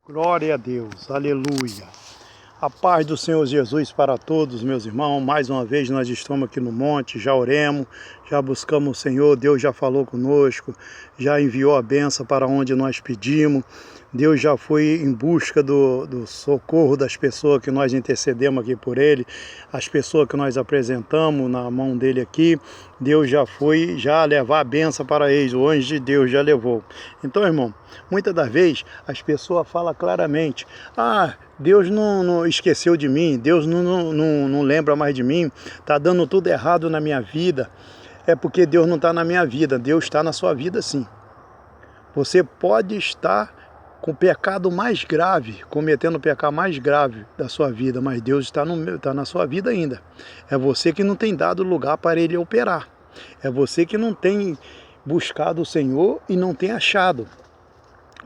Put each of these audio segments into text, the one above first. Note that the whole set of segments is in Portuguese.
Glória a Deus, aleluia. A paz do Senhor Jesus para todos, meus irmãos. Mais uma vez nós estamos aqui no monte, já oremos, já buscamos o Senhor, Deus já falou conosco, já enviou a bênção para onde nós pedimos. Deus já foi em busca do socorro das pessoas que nós intercedemos aqui por Ele, as pessoas que nós apresentamos na mão dele aqui. Deus já foi levar a bênção para eles, o anjo de Deus já levou. Então, irmão, muitas das vezes as pessoas falam claramente: Deus não esqueceu de mim, Deus não lembra mais de mim, está dando tudo errado na minha vida. É porque Deus não está na minha vida, Deus está na sua vida sim. Você pode estar com o pecado mais grave, cometendo o pecado mais grave da sua vida, mas Deus está na sua vida ainda. É você que não tem dado lugar para Ele operar. É você que não tem buscado o Senhor e não tem achado.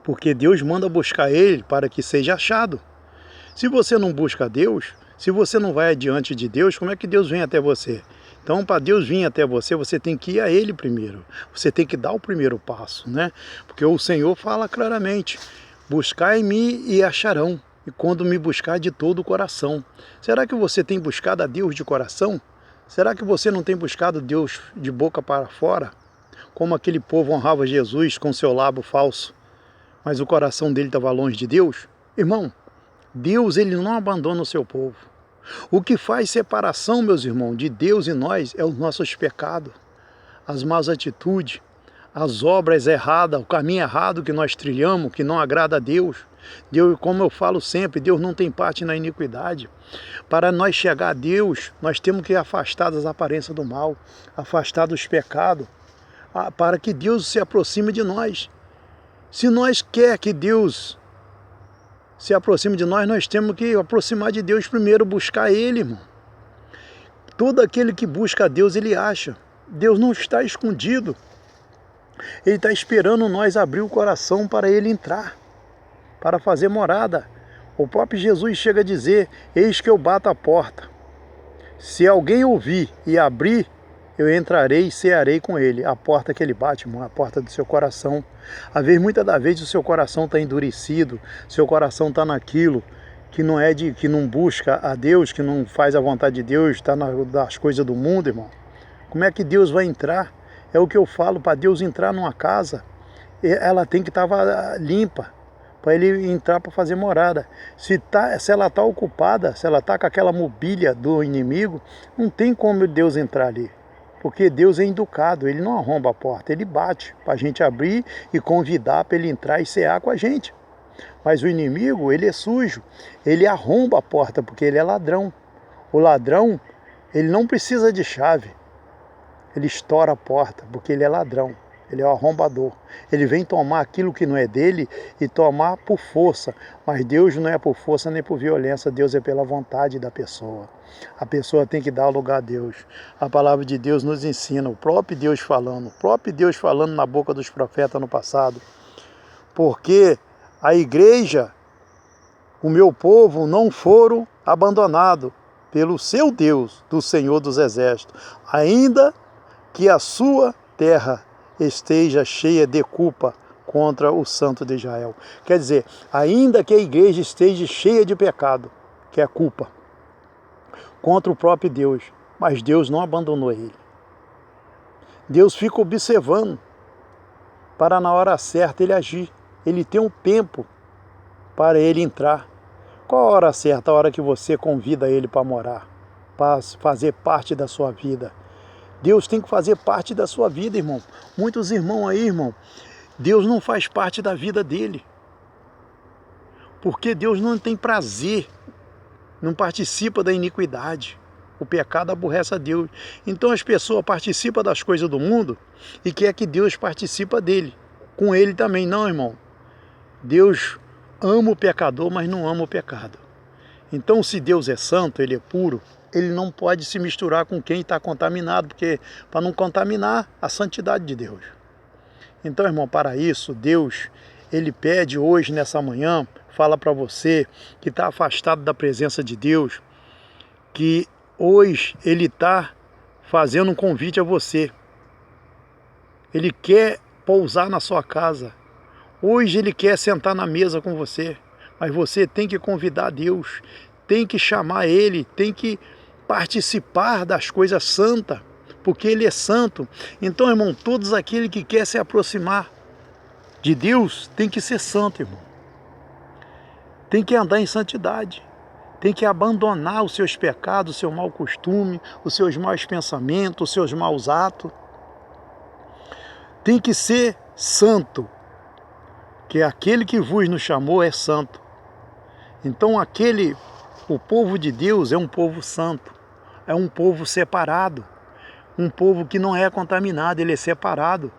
Porque Deus manda buscar Ele para que seja achado. Se você não busca Deus, se você não vai adiante de Deus, como é que Deus vem até você? Então, para Deus vir até você, você tem que ir a Ele primeiro. Você tem que dar o primeiro passo, né? Porque o Senhor fala claramente: buscai-me e acharão, e quando me buscar de todo o coração. Será que você tem buscado a Deus de coração? Será que você não tem buscado Deus de boca para fora? Como aquele povo honrava Jesus com seu lábio falso, mas o coração dele estava longe de Deus? Irmão, Deus, ele não abandona o seu povo. O que faz separação, meus irmãos, de Deus e nós é os nossos pecados, as más atitudes, as obras erradas, o caminho errado que nós trilhamos, que não agrada a Deus. Deus, como eu falo sempre, Deus não tem parte na iniquidade. Para nós chegar a Deus, nós temos que afastar das aparências do mal, afastar dos pecados, para que Deus se aproxime de nós. Se nós quer que Deus se aproxime de nós, nós temos que aproximar de Deus primeiro, buscar Ele, irmão. Todo aquele que busca a Deus, ele acha. Deus não está escondido. Ele está esperando nós abrir o coração para Ele entrar, para fazer morada. O próprio Jesus chega a dizer: eis que eu bato a porta. Se alguém ouvir e abrir, eu entrarei e cearei com ele. A porta que ele bate, irmão, a porta do seu coração. Às vezes, muitas das vezes, o seu coração está endurecido, seu coração está naquilo que não que não busca a Deus, que não faz a vontade de Deus, está nas coisas do mundo, irmão. Como é que Deus vai entrar? É o que eu falo: para Deus entrar numa casa, ela tem que estar limpa, para Ele entrar para fazer morada. Se ela está ocupada, se ela está com aquela mobília do inimigo, não tem como Deus entrar ali. Porque Deus é educado, Ele não arromba a porta, Ele bate para a gente abrir e convidar para Ele entrar e cear com a gente. Mas o inimigo, ele é sujo, ele arromba a porta porque ele é ladrão. O ladrão, ele não precisa de chave, ele estoura a porta porque ele é ladrão, ele é o arrombador. Ele vem tomar aquilo que não é dele e tomar por força. Mas Deus não é por força nem por violência, Deus é pela vontade da pessoa. A pessoa tem que dar lugar a Deus. A palavra de Deus nos ensina, o próprio Deus falando na boca dos profetas no passado. Porque a igreja, o meu povo, não foram abandonados pelo seu Deus, do Senhor dos Exércitos, ainda que a sua terra esteja cheia de culpa contra o Santo de Israel. Quer dizer, ainda que a igreja esteja cheia de pecado, que é culpa, contra o próprio Deus, mas Deus não abandonou ele. Deus fica observando para na hora certa ele agir. Ele tem um tempo para ele entrar. Qual a hora certa? A hora que você convida ele para morar, para fazer parte da sua vida. Deus tem que fazer parte da sua vida, irmão. Muitos irmãos aí, irmão, Deus não faz parte da vida dele. Porque Deus não tem prazer, não participa da iniquidade. O pecado aborrece a Deus. Então as pessoas participam das coisas do mundo e quer que Deus participe dele. Com ele também. Não, irmão. Deus ama o pecador, mas não ama o pecado. Então, se Deus é santo, Ele é puro, Ele não pode se misturar com quem está contaminado, porque para não contaminar a santidade de Deus. Então, irmão, para isso, Deus, Ele pede hoje, nessa manhã, fala para você que está afastado da presença de Deus, que hoje Ele está fazendo um convite a você. Ele quer pousar na sua casa. Hoje Ele quer sentar na mesa com você. Mas você tem que convidar Deus, tem que chamar Ele, tem que participar das coisas santas, porque Ele é santo. Então, irmão, todos aqueles que querem se aproximar de Deus, tem que ser santo, irmão. Tem que andar em santidade. Tem que abandonar os seus pecados, o seu mau costume, os seus maus pensamentos, os seus maus atos. Tem que ser santo, que aquele que vos nos chamou é santo. Então o povo de Deus é um povo santo, é um povo separado, um povo que não é contaminado, ele é separado.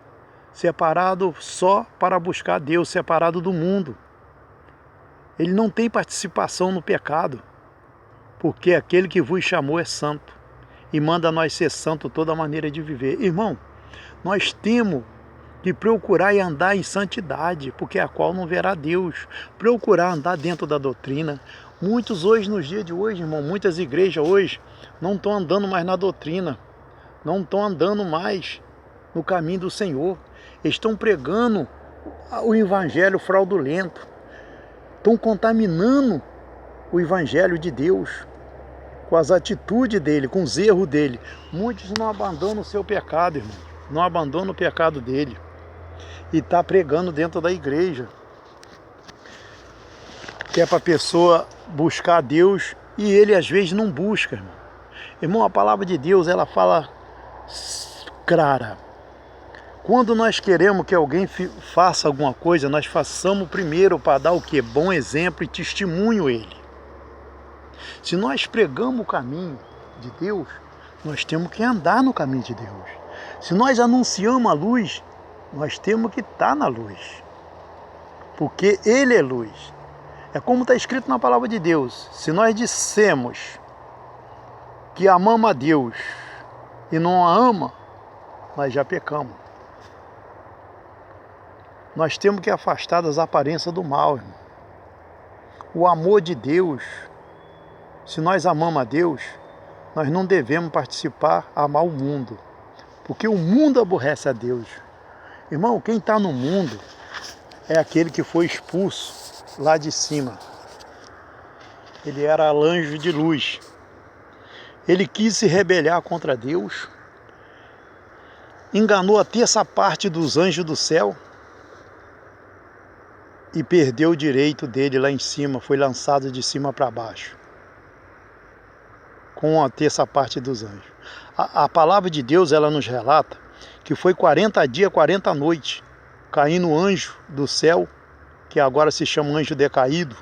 Separado só para buscar Deus, separado do mundo. Ele não tem participação no pecado, porque aquele que vos chamou é santo e manda nós ser santo toda maneira de viver. Irmão, nós temos que procurar e andar em santidade, porque a qual não verá Deus. Procurar andar dentro da doutrina. Muitos hoje, nos dias de hoje, irmão, muitas igrejas hoje não estão andando mais na doutrina, não estão andando mais no caminho do Senhor. Estão pregando o evangelho fraudulento, estão contaminando o evangelho de Deus com as atitudes dele, com os erros dele. Muitos não abandonam o seu pecado, irmão, não abandonam o pecado dele e está pregando dentro da igreja, que é para a pessoa buscar Deus e ele às vezes não busca, irmão. Irmão, a palavra de Deus, ela fala clara. Quando nós queremos que alguém faça alguma coisa, nós façamos primeiro para dar o quê? Bom exemplo e testemunho ele. Se nós pregamos o caminho de Deus, nós temos que andar no caminho de Deus. Se nós anunciamos a luz, nós temos que estar na luz, porque Ele é luz. É como está escrito na palavra de Deus: se nós dissemos que amamos a Deus e não a ama, nós já pecamos. Nós temos que afastar das aparências do mal, irmão. O amor de Deus, se nós amamos a Deus, nós não devemos participar, amar o mundo, porque o mundo aborrece a Deus. Irmão, quem está no mundo é aquele que foi expulso lá de cima. Ele era anjo de luz. Ele quis se rebelar contra Deus, enganou a terça parte dos anjos do céu e perdeu o direito dele lá em cima, foi lançado de cima para baixo, com a terça parte dos anjos. A palavra de Deus, ela nos relata que foi 40 dias, 40 noites, caindo anjo do céu, que agora se chama anjo decaído,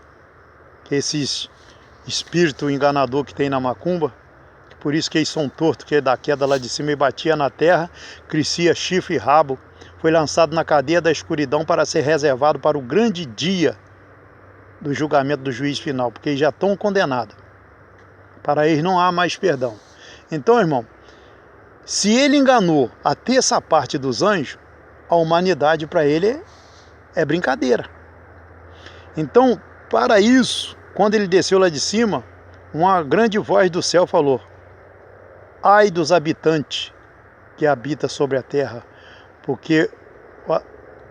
que é esse espírito enganador que tem na macumba, por isso que eles são tortos, que é da queda lá de cima e batia na terra, crescia chifre e rabo, foi lançado na cadeia da escuridão para ser reservado para o grande dia do julgamento do juiz final, porque eles já estão condenados. Para eles não há mais perdão. Então, irmão, se ele enganou a terça parte dos anjos, a humanidade para ele é brincadeira. Então, para isso, quando ele desceu lá de cima, uma grande voz do céu falou: ai dos habitantes que habitam sobre a terra, porque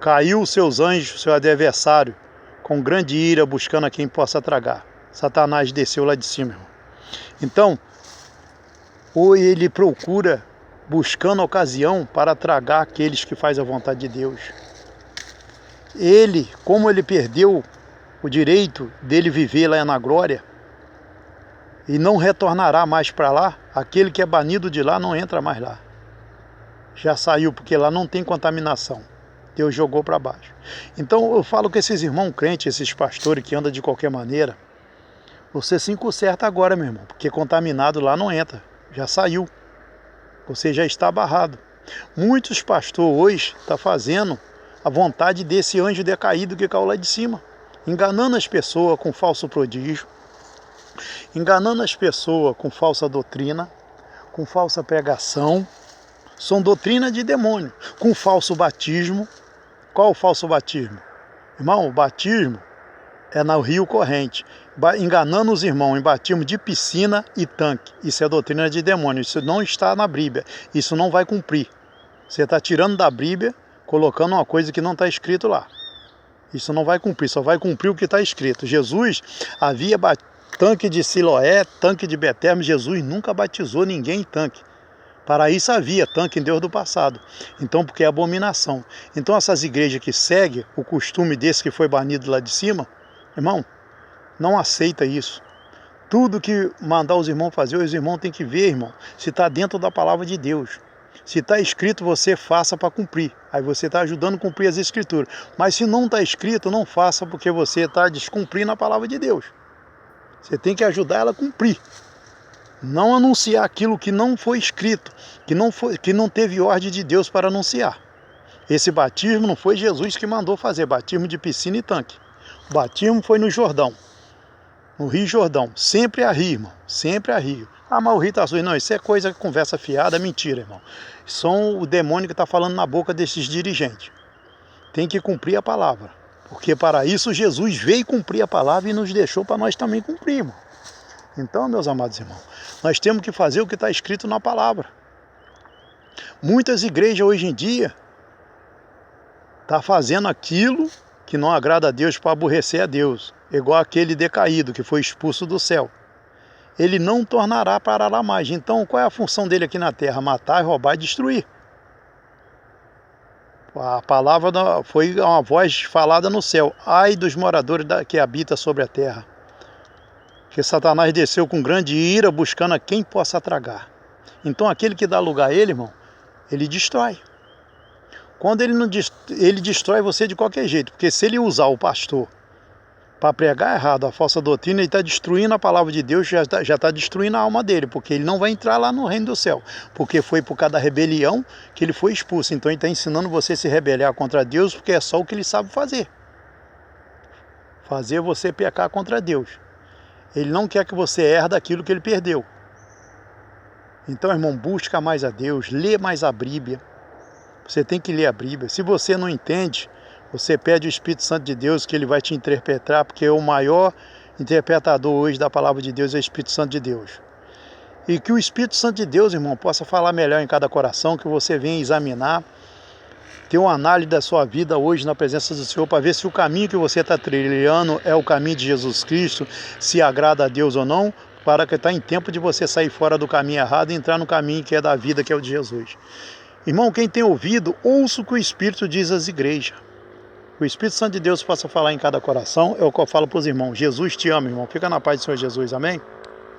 caiu os seus anjos, seu adversário, com grande ira, buscando a quem possa tragar. Satanás desceu lá de cima, irmão. Então, ou ele procura, buscando ocasião para tragar aqueles que fazem a vontade de Deus. Ele, como ele perdeu o direito dele viver lá na glória, e não retornará mais para lá, aquele que é banido de lá não entra mais lá. Já saiu, porque lá não tem contaminação. Deus jogou para baixo. Então eu falo com esses irmãos crentes, esses pastores que andam de qualquer maneira, você se conserta agora, meu irmão, porque contaminado lá não entra, já saiu. Você já está barrado. Muitos pastores hoje estão fazendo a vontade desse anjo decaído que caiu lá de cima, enganando as pessoas com falso prodígio, enganando as pessoas com falsa doutrina, com falsa pregação. São doutrina de demônio, com falso batismo. Qual o falso batismo? Irmão, o batismo é no rio corrente, enganando os irmãos em batismo de piscina e tanque. Isso é doutrina de demônio, isso não está na Bíblia, isso não vai cumprir. Você está tirando da Bíblia, colocando uma coisa que não está escrito lá. Isso não vai cumprir, só vai cumprir o que está escrito. Jesus havia tanque de Siloé, tanque de Betel, Jesus nunca batizou ninguém em tanque. Para isso havia tanque em Deus do passado. Então, porque é abominação. Então, essas igrejas que seguem o costume desse que foi banido lá de cima, irmão, não aceita isso. Tudo que mandar os irmãos fazer, os irmãos têm que ver, irmão, se está dentro da palavra de Deus. Se está escrito, você faça para cumprir. Aí você está ajudando a cumprir as escrituras. Mas se não está escrito, não faça, porque você está descumprindo a palavra de Deus. Você tem que ajudar ela a cumprir. Não anunciar aquilo que não foi escrito, que não teve ordem de Deus para anunciar. Esse batismo não foi Jesus que mandou fazer, batismo de piscina e tanque. O batismo foi no Jordão, no Rio Jordão. Sempre a rio, irmão, sempre a rio. Ah, mas o rio está sujo. Não, isso é coisa, conversa fiada, mentira, irmão. São o demônio que está falando na boca desses dirigentes. Tem que cumprir a palavra, porque para isso Jesus veio cumprir a palavra e nos deixou para nós também cumprir, irmão. Então, meus amados irmãos, nós temos que fazer o que está escrito na palavra. Muitas igrejas hoje em dia estão fazendo aquilo que não agrada a Deus para aborrecer a Deus. Igual aquele decaído que foi expulso do céu. Ele não tornará para lá mais. Então, qual é a função dele aqui na terra? Matar, roubar e destruir. A palavra foi uma voz falada no céu. Ai dos moradores que habitam sobre a terra. Que Satanás desceu com grande ira buscando a quem possa tragar. Então aquele que dá lugar a ele, irmão, ele destrói. Quando ele destrói você de qualquer jeito, porque se ele usar o pastor para pregar errado a falsa doutrina, ele está destruindo a palavra de Deus, já está destruindo a alma dele, porque ele não vai entrar lá no reino do céu, porque foi por causa da rebelião que ele foi expulso. Então ele está ensinando você a se rebelar contra Deus, porque é só o que ele sabe fazer. Fazer você pecar contra Deus. Ele não quer que você herda aquilo que ele perdeu. Então, irmão, busca mais a Deus, lê mais a Bíblia. Você tem que ler a Bíblia. Se você não entende, você pede o Espírito Santo de Deus, que ele vai te interpretar, porque o maior interpretador hoje da palavra de Deus é o Espírito Santo de Deus. E que o Espírito Santo de Deus, irmão, possa falar melhor em cada coração, que você venha examinar, ter uma análise da sua vida hoje na presença do Senhor, para ver se o caminho que você está trilhando é o caminho de Jesus Cristo, se agrada a Deus ou não, para que está em tempo de você sair fora do caminho errado e entrar no caminho que é da vida, que é o de Jesus. Irmão, quem tem ouvido, ouça o que o Espírito diz às igrejas. O Espírito Santo de Deus possa falar em cada coração, é o que eu falo para os irmãos. Jesus te ama, irmão. Fica na paz do Senhor Jesus, amém?